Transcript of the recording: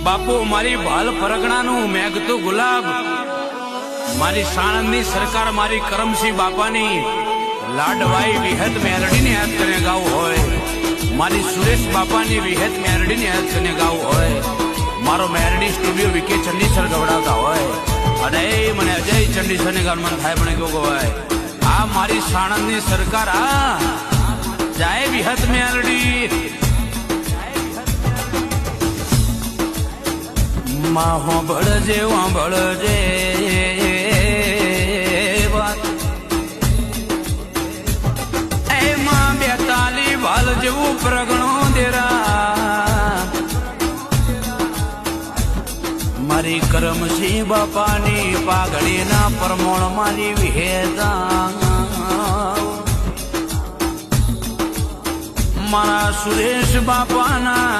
બાપુ મારી ભાલ પરગણાનું મેઘતું ગુલાબ, મારી સાણંદની સરકાર, મારી કરમસિંહ બાપાની લાડવાઈ વિહત મેલડીને યાદ કરીને ગાવું હોય, મારી સુરેશ બાપાની વિહત મેલડીને યાદ કરીને ગાવું હોય, મારો મેલડી સ્ટુડિયો વિકે ચંડીસર ગવડાવતા હોય અને મને અજય ચંડીસરને ગાવાનું મન થાય મને કેવું હોય, આ મારી સાણંદની સરકાર આ જાય વિહત મેલડી માં હોંભળજે હોંભળજે એમાં 42 ભાલ જેવું પ્રગણું દેરા, મારી કરમસિંહ બાપાની પાઘડીના પરમોણ મારી વિહેતા, મારા સુરેશ બાપાના